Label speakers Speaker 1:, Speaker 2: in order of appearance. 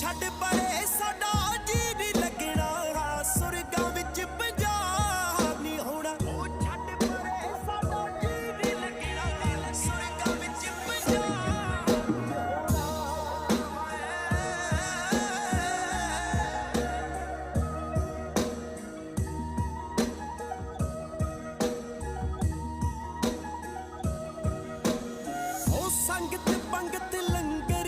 Speaker 1: ਛੱਡ ਪਰੇ ਸਾਡਾ ਜੀ ਨਹੀਂ ਲੱਗਣਾ, ਸੁਰਗਾਂ ਵਿੱਚ ਪੰਜਾਬ ਨਹੀਂ ਹੋਣਾ। ਉਹ ਛੱਡ ਪਰੇ ਸਾਡਾ ਜੀ ਨਹੀਂ ਲੱਗਣਾ, ਸੁਰਗਾਂ ਵਿੱਚ ਪੰਜਾਬ ਉਹ ਸੰਗਤ ਪੰਗਤ ਲੰਗਰ